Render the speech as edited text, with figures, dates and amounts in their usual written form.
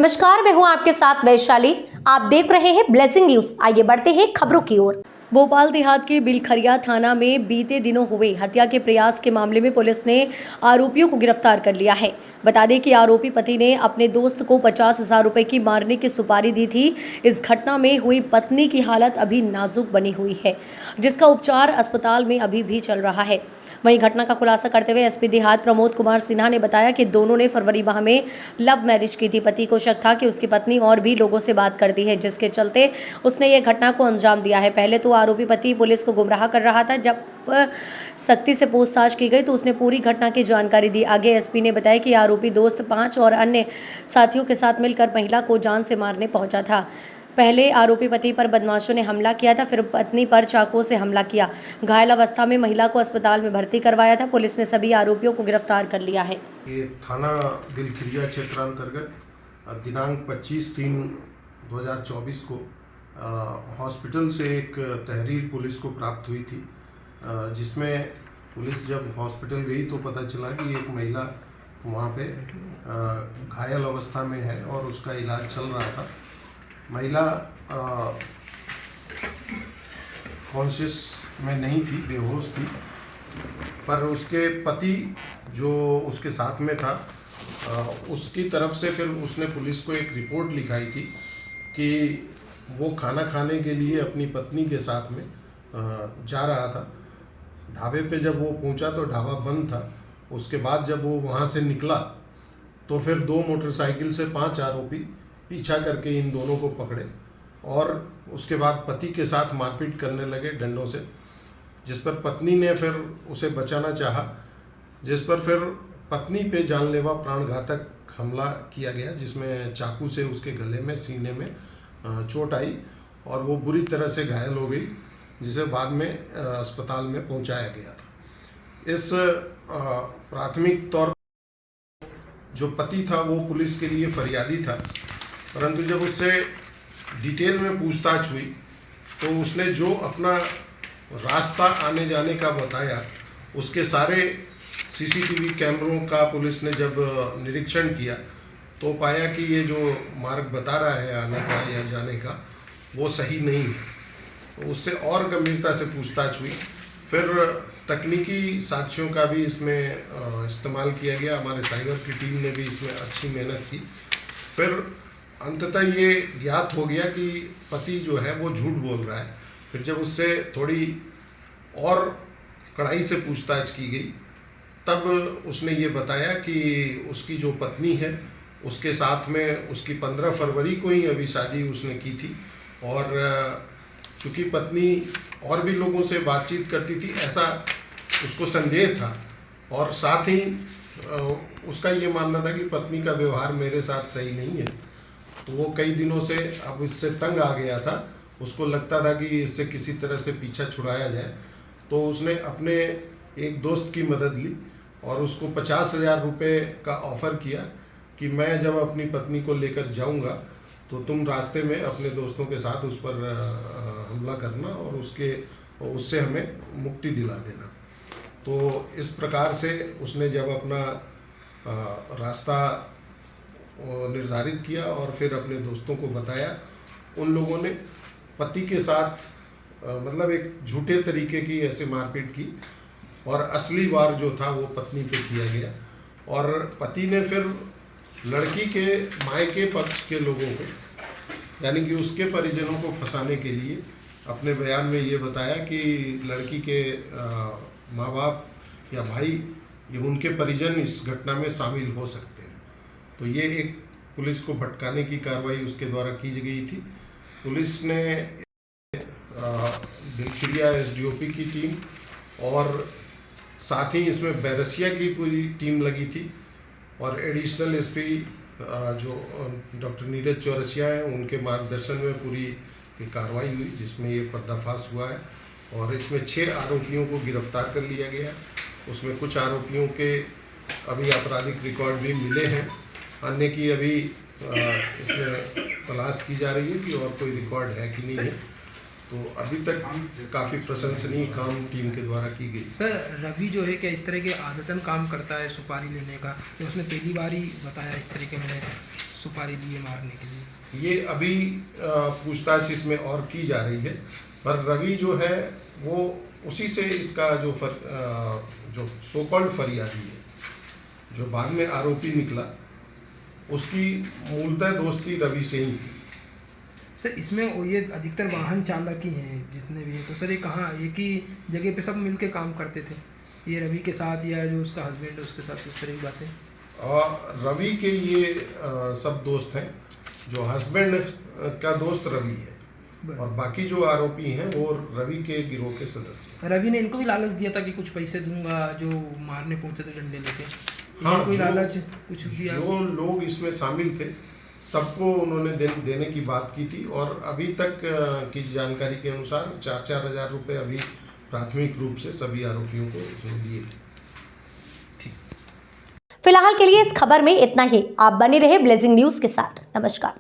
नमस्कार, मैं हूं आपके साथ वैशाली। आप देख रहे हैं ब्लेसिंग न्यूज। आइए बढ़ते हैं खबरों की ओर। भोपाल देहात के बिलखरिया थाना में बीते दिनों हुए हत्या के प्रयास के मामले में पुलिस ने आरोपियों को गिरफ्तार कर लिया है। बता दें कि आरोपी पति ने अपने दोस्त को 50,000 रुपए की मारने की सुपारी दी थी। इस घटना में हुई पत्नी की हालत अभी नाजुक बनी हुई है, जिसका उपचार अस्पताल में अभी भी चल रहा है। वहीं घटना का खुलासा करते हुए एसपी देहात प्रमोद कुमार सिन्हा ने बताया कि दोनों ने फरवरी माह में लव मैरिज की थी। पति को शक था कि उसकी पत्नी और भी लोगों से बात करती है, जिसके चलते उसने ये घटना को अंजाम दिया है। पहले तो आरोपी पति पुलिस को गुमराह कर रहा था। जब सख्ती से पूछताछ की गई तो उसने पूरी घटना की जानकारी दी। आगे एसपी ने बताया कि आरोपी दोस्त 5 और अन्य साथियों के साथ मिलकर महिला को जान से मारने पहुंचा था। पहले आरोपी पति पर बदमाशों ने हमला किया था, फिर पत्नी पर चाकू से हमला किया। घायल अवस्था में महिला को अस्पताल में भर्ती करवाया था। पुलिस ने सभी आरोपियों को गिरफ्तार कर लिया है। ये थाना बिलखरिया क्षेत्रांतर्गत दिनांक 25/3/2024 को हॉस्पिटल से एक तहरीर पुलिस को प्राप्त हुई थी, जिसमें पुलिस जब हॉस्पिटल गई तो पता चला कि एक महिला वहाँ पे घायल अवस्था में है और उसका इलाज चल रहा था। महिला कॉन्शियस में नहीं थी, बेहोश थी, पर उसके पति जो उसके साथ में था उसकी तरफ से फिर उसने पुलिस को एक रिपोर्ट लिखाई थी कि वो खाना खाने के लिए अपनी पत्नी के साथ में जा रहा था। ढाबे पे जब वो पहुंचा तो ढाबा बंद था। उसके बाद जब वो वहाँ से निकला तो फिर 2 मोटरसाइकिल से 5 आरोपी पीछा करके इन दोनों को पकड़े और उसके बाद पति के साथ मारपीट करने लगे डंडों से, जिस पर पत्नी ने फिर उसे बचाना चाहा, जिस पर फिर पत्नी पे जानलेवा प्राणघातक हमला किया गया, जिसमें चाकू से उसके गले में, सीने में चोट आई और वो बुरी तरह से घायल हो गई, जिसे बाद में अस्पताल में पहुंचाया गया था। इस प्राथमिक तौर जो पति था वो पुलिस के लिए फरियादी था, परंतु जब उससे डिटेल में पूछताछ हुई तो उसने जो अपना रास्ता आने जाने का बताया, उसके सारे सीसीटीवी कैमरों का पुलिस ने जब निरीक्षण किया तो पाया कि ये जो मार्ग बता रहा है आने का या जाने का वो सही नहीं है। तो उससे और गंभीरता से पूछताछ हुई। फिर तकनीकी साक्ष्यों का भी इसमें इस्तेमाल किया गया। हमारे साइबर की टीम ने भी इसमें अच्छी मेहनत की। फिर अंततः ये ज्ञात हो गया कि पति जो है वो झूठ बोल रहा है। फिर जब उससे थोड़ी और कड़ाई से पूछताछ की गई तब उसने ये बताया कि उसकी जो पत्नी है उसके साथ में उसकी 15 फरवरी को ही अभी शादी उसने की थी और चूँकि पत्नी और भी लोगों से बातचीत करती थी ऐसा उसको संदेह था और साथ ही उसका ये मानना था कि पत्नी का व्यवहार मेरे साथ सही नहीं है। तो वो कई दिनों से अब इससे तंग आ गया था। उसको लगता था कि इससे किसी तरह से पीछा छुड़ाया जाए, तो उसने अपने एक दोस्त की मदद ली और उसको 50,000 रुपये का ऑफ़र किया कि मैं जब अपनी पत्नी को लेकर जाऊंगा तो तुम रास्ते में अपने दोस्तों के साथ उस पर हमला करना और उससे हमें मुक्ति दिला देना। तो इस प्रकार से उसने जब अपना रास्ता निर्धारित किया और फिर अपने दोस्तों को बताया, उन लोगों ने पति के साथ मतलब एक झूठे तरीके की ऐसे मारपीट की और असली वार जो था वो पत्नी पे किया गया और पति ने फिर लड़की के मायके पक्ष के लोगों को, यानी कि उसके परिजनों को फंसाने के लिए अपने बयान में ये बताया कि लड़की के माँ बाप या भाई या उनके परिजन इस घटना में शामिल हो सकते हैं। तो ये एक पुलिस को भटकाने की कार्रवाई उसके द्वारा की गई थी। पुलिस ने बिलखरिया एसडीओपी की टीम और साथ ही इसमें बैरसिया की पूरी टीम लगी थी और एडिशनल एसपी जो डॉक्टर नीरज चौरसिया हैं उनके मार्गदर्शन में पूरी कार्रवाई हुई, जिसमें ये पर्दाफाश हुआ है और इसमें 6 आरोपियों को गिरफ्तार कर लिया गया। उसमें कुछ आरोपियों के अभी आपराधिक रिकॉर्ड भी मिले हैं, अन्य की अभी इसमें तलाश की जा रही है कि और कोई रिकॉर्ड है कि नहीं है। तो अभी तक काफ़ी प्रशंसनीय काम टीम के द्वारा की गई। सर, रवि जो है क्या इस तरह के आदतन काम करता है सुपारी लेने का, या उसने पहली बार ही बताया इस तरीके में? सुपारी दी है मारने के लिए? ये अभी पूछताछ इसमें और की जा रही है, पर रवि जो है वो उसी से इसका जो सो कॉल्ड फरियादी है, जो बाद में आरोपी निकला, उसकी मूलतः दोस्ती रवि से ही थी। सर इसमें वो ये अधिकतर वाहन चालक ही हैं जितने भी हैं, तो सर ये कहाँ एक ही जगह पे सब मिलके काम करते थे, ये रवि के साथ या जो उसका हस्बैंड है उसके साथ, उस तरह की बातें? और रवि के ये सब दोस्त हैं, जो हस्बैंड का दोस्त रवि है, और बाकी जो आरोपी हैं वो रवि के गिरोह के सदस्य हैं। रवि ने इनको भी लालच दिया था कि कुछ पैसे दूंगा जो मारने पहुंचे थे डंडे लेके? हाँ, कोई लालच कुछ दिया? जो लोग इसमें शामिल थे सबको उन्होंने देने की बात की थी, और अभी तक की जानकारी के अनुसार 4-4 हज़ार रुपये अभी प्राथमिक रूप से सभी आरोपियों को उसने दिए थे। फिलहाल के लिए इस खबर में इतना ही। आप बने रहे ब्लेजिंग न्यूज के साथ। नमस्कार।